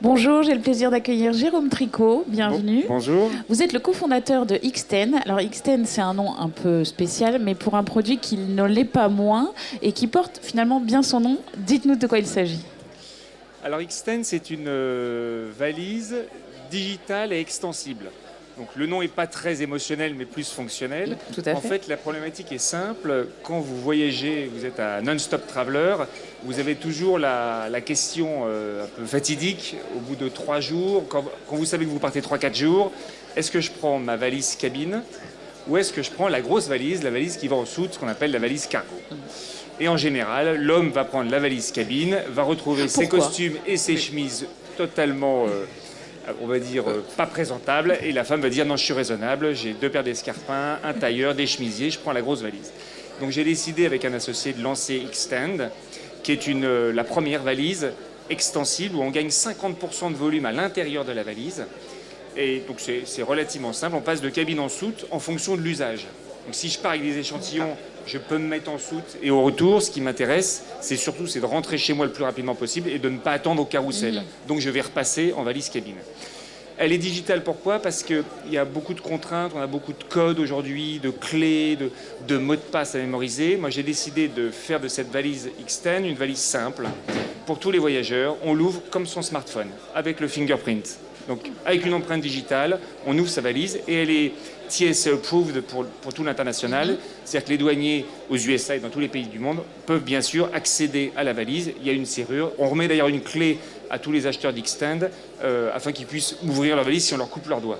Bonjour, j'ai le plaisir d'accueillir Jérôme Tricot. Bienvenue. Bonjour. Vous êtes le cofondateur de X10. Alors X10, c'est un nom un peu spécial, mais pour un produit qui ne l'est pas moins et qui porte finalement bien son nom. Dites-nous de quoi il s'agit. Alors X10, c'est une valise digitale et extensible. Donc le nom n'est pas très émotionnel, mais plus fonctionnel. Tout à fait. En fait, la problématique est simple. Quand vous voyagez, vous êtes un non-stop traveler, vous avez toujours la question un peu fatidique au bout de 3 jours, quand vous savez que vous partez 3-4 jours, est-ce que je prends ma valise cabine ou est-ce que je prends la grosse valise, la valise qui va en dessous, ce qu'on appelle la valise cargo? Et en général, l'homme va prendre la valise cabine, va retrouver ses costumes et ses chemises totalement... on va dire, pas présentable, et la femme va dire non, je suis raisonnable, j'ai 2 paires d'escarpins, un tailleur, des chemisiers, je prends la grosse valise. Donc j'ai décidé avec un associé de lancer Xtend, qui est la première valise extensible où on gagne 50% de volume à l'intérieur de la valise. Et donc c'est relativement simple, on passe de cabine en soute en fonction de l'usage. Donc si je pars avec des échantillons, je peux me mettre en soute, et au retour, ce qui m'intéresse, c'est de rentrer chez moi le plus rapidement possible et de ne pas attendre au carrousel. Donc je vais repasser en valise cabine. Elle est digitale, pourquoi? Parce qu'il y a beaucoup de contraintes, on a beaucoup de codes aujourd'hui, de clés, de mots de passe à mémoriser. Moi, j'ai décidé de faire de cette valise X10 une valise simple pour tous les voyageurs. On l'ouvre comme son smartphone, avec le fingerprint. Donc, avec une empreinte digitale, on ouvre sa valise et elle est TSA approved pour tout l'international. C'est-à-dire que les douaniers aux USA et dans tous les pays du monde peuvent bien sûr accéder à la valise. Il y a une serrure. On remet d'ailleurs une clé à tous les acheteurs d'Xtend afin qu'ils puissent ouvrir leur valise si on leur coupe leurs doigts.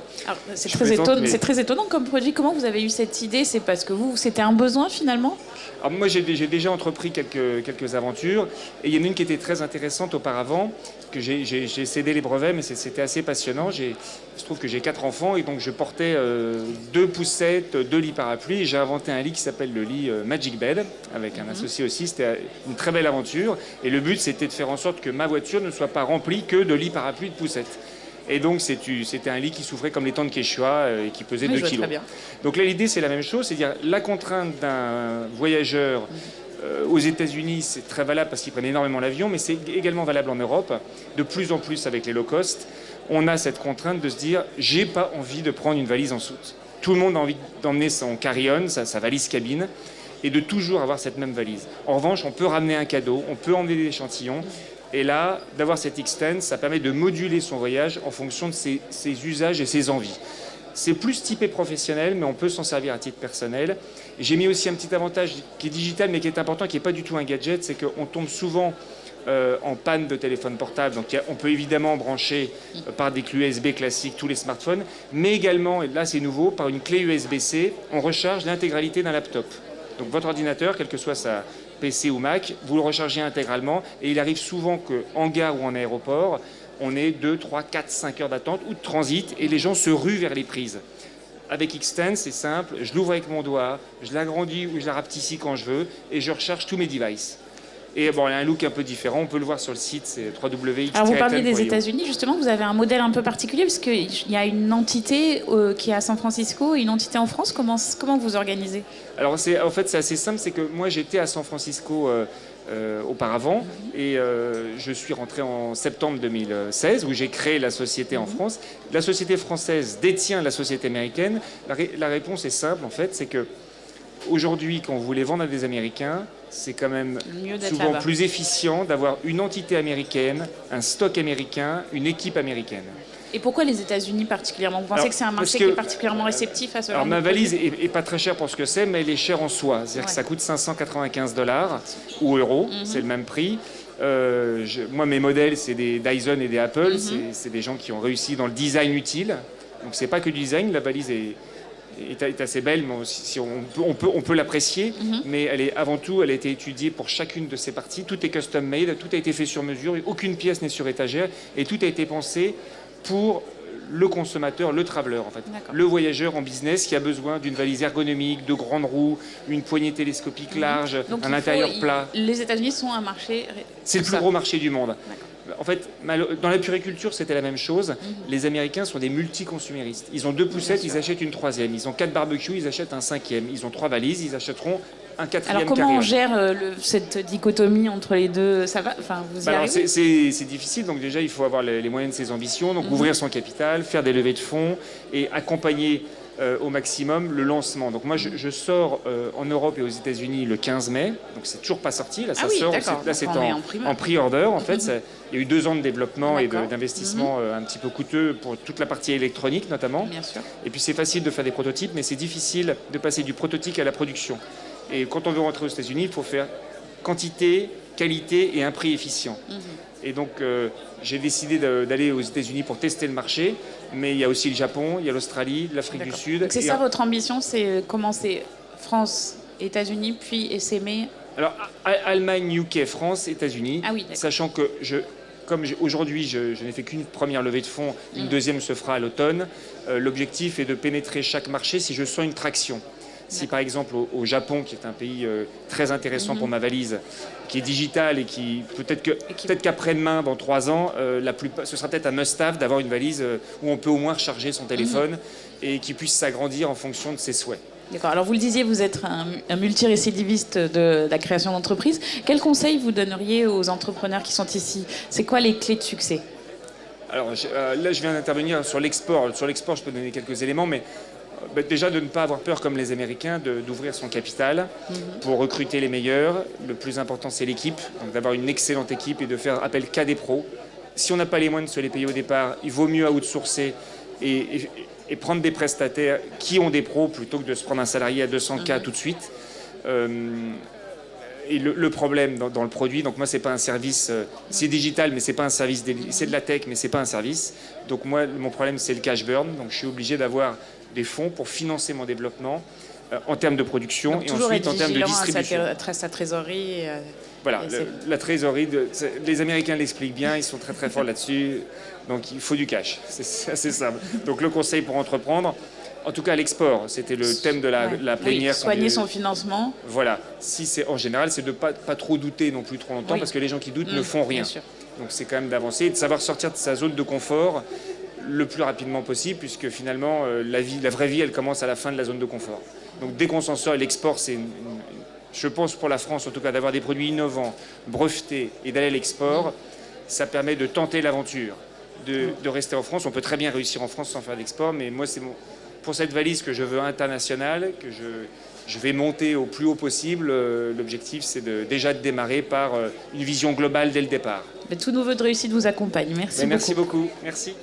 C'est très étonnant comme produit. Comment vous avez eu cette idée? C'est parce que c'était un besoin finalement? Alors moi, j'ai déjà entrepris quelques aventures. Et il y en a une qui était très intéressante auparavant, que j'ai cédé les brevets, mais c'était assez passionnant. Il se trouve que j'ai 4 enfants et donc je portais 2 poussettes, 2 lits parapluies. Et j'ai inventé un lit qui s'appelle le lit Magic Bed, avec un associé aussi. C'était une très belle aventure. Et le but, c'était de faire en sorte que ma voiture ne soit pas remplie que de lits parapluies de poussettes. Et donc, c'était un lit qui souffrait comme les tentes Quechua et qui pesait 2 kilos. Donc là, l'idée, c'est la même chose. C'est-à-dire la contrainte d'un voyageur aux États-Unis, c'est très valable parce qu'ils prennent énormément l'avion, mais c'est également valable en Europe. De plus en plus avec les low cost, on a cette contrainte de se dire « j'ai pas envie de prendre une valise en soute ». Tout le monde a envie d'emmener son carry-on, sa valise cabine, et de toujours avoir cette même valise. En revanche, on peut ramener un cadeau, on peut emmener des échantillons. Et là, d'avoir cette Xtend, ça permet de moduler son voyage en fonction de ses usages et ses envies. C'est plus typé professionnel, mais on peut s'en servir à titre personnel. J'ai mis aussi un petit avantage qui est digital, mais qui est important, qui n'est pas du tout un gadget, c'est qu'on tombe souvent en panne de téléphone portable. Donc on peut évidemment brancher par des clés USB classiques tous les smartphones, mais également, et là c'est nouveau, par une clé USB-C, on recharge l'intégralité d'un laptop. Donc votre ordinateur, quel que soit sa PC ou Mac, vous le rechargez intégralement et il arrive souvent qu'en gare ou en aéroport, on ait 2, 3, 4, 5 heures d'attente ou de transit et les gens se ruent vers les prises. Avec Xtend, c'est simple, je l'ouvre avec mon doigt, je l'agrandis ou je la rapetissis quand je veux et je recharge tous mes devices. Et bon, il y a un look un peu différent, on peut le voir sur le site, c'est www.x10.io. Alors vous parliez des États-Unis, justement, vous avez un modèle un peu particulier parce qu'il y a une entité qui est à San Francisco et une entité en France. Comment vous organisez? Alors en fait c'est assez simple, c'est que moi j'étais à San Francisco auparavant et je suis rentré en septembre 2016 où j'ai créé la société en France. La société française détient la société américaine. La réponse est simple en fait, c'est que aujourd'hui, quand vous voulez vendre à des Américains, c'est quand même souvent plus efficient d'avoir une entité américaine, un stock américain, une équipe américaine. Et pourquoi les États-Unis particulièrement? Vous pensez que c'est un marché qui est particulièrement réceptif à ce genre de produit? Ma valise est pas très chère pour ce que c'est, mais elle est chère en soi. C'est-à-dire que ça coûte 595 $ ou euros, c'est le même prix. Moi, mes modèles, c'est des Dyson et des Apple. C'est des gens qui ont réussi dans le design utile. Donc, c'est pas que du design. La valise est assez belle, mais si on peut l'apprécier, mais avant tout, elle a été étudiée pour chacune de ses parties. Tout est custom made, tout a été fait sur mesure, aucune pièce n'est sur étagère, et tout a été pensé pour le consommateur, le traveler en fait, le voyageur en business qui a besoin d'une valise ergonomique, de grandes roues, une poignée télescopique large, donc un intérieur plat. Les États-Unis sont un marché. C'est le plus gros marché du monde. En fait, dans la puriculture, c'était la même chose. Les Américains sont des multiconsuméristes. Ils ont 2 poussettes, ils achètent une 3e. Ils ont 4 barbecues, ils achètent un 5e. Ils ont 3 valises, ils achèteront un quatrième Alors comment on carry-on. gère cette dichotomie entre les deux? Ça va? Enfin, vous y Alors, arrivez? c'est difficile, donc déjà il faut avoir les moyens de ses ambitions, donc ouvrir son capital, faire des levées de fonds et accompagner au maximum le lancement. Donc moi je sors en Europe et aux États-Unis le 15 mai, donc c'est toujours pas sorti, là ça oui, sort, d'accord. là c'est Donc, on est en en pre-order en fait. Il y a eu 2 ans de développement et D'accord. d'investissement un petit peu coûteux pour toute la partie électronique notamment. Bien sûr. Et puis c'est facile de faire des prototypes, mais c'est difficile de passer du prototype à la production. Et quand on veut rentrer aux États-Unis, il faut faire quantité, qualité et un prix efficient. Et donc, j'ai décidé d'aller aux États-Unis pour tester le marché, mais il y a aussi le Japon, il y a l'Australie, l'Afrique du Sud. Donc c'est ça votre ambition, c'est commencer France, États-Unis, puis essaimer. Alors, Allemagne, UK, France, États-Unis, Ah oui, d'accord. sachant que aujourd'hui, je n'ai fait qu'une première levée de fonds, une deuxième se fera à l'automne. L'objectif est de pénétrer chaque marché si je sens une traction. Si par exemple au Japon, qui est un pays très intéressant pour ma valise, qui est digital et qui peut-être qu'après-demain, dans 3 ans, ce sera peut-être un must-have d'avoir une valise où on peut au moins recharger son téléphone et qui puisse s'agrandir en fonction de ses souhaits. D'accord. Alors vous le disiez, vous êtes un multirécidiviste de la création d'entreprise. Quels conseils vous donneriez aux entrepreneurs qui sont ici? C'est quoi les clés de succès? Alors là, je viens d'intervenir sur l'export. Sur l'export, je peux donner quelques éléments, mais déjà de ne pas avoir peur, comme les Américains, d'ouvrir son capital pour recruter les meilleurs. Le plus important, c'est l'équipe, donc d'avoir une excellente équipe et de faire appel qu'à des pros. Si on n'a pas les moyens de se les payer au départ, il vaut mieux outsourcer et prendre des prestataires qui ont des pros plutôt que de se prendre un salarié à 200K tout de suite. Et le problème dans le produit, donc moi c'est pas un service, c'est digital mais c'est pas un service, c'est de la tech mais c'est pas un service. Donc moi mon problème c'est le cash burn, donc je suis obligé d'avoir des fonds pour financer mon développement en termes de production Donc, et ensuite en termes de distribution. À sa trésorerie. Voilà, la trésorerie, les Américains l'expliquent bien, ils sont très très forts là-dessus, donc il faut du cash, c'est assez simple. Donc le conseil pour entreprendre, en tout cas l'export, c'était le thème de la plénière. Oui, soigner son financement. Voilà, en général, c'est de ne pas trop douter non plus trop longtemps, parce que les gens qui doutent ne font rien. Donc c'est quand même d'avancer et de savoir sortir de sa zone de confort le plus rapidement possible, puisque finalement la vraie vie elle commence à la fin de la zone de confort. Donc dès qu'on s'en sort, l'export c'est je pense pour la France en tout cas d'avoir des produits innovants, brevetés et d'aller à l'export, ça permet de tenter l'aventure, de rester en France. On peut très bien réussir en France sans faire d'export, mais moi c'est pour cette valise que je veux internationale, que je vais monter au plus haut possible. L'objectif c'est déjà de démarrer par une vision globale dès le départ. Tous nos vœux de réussite vous accompagnent. Merci beaucoup. Merci beaucoup. Merci.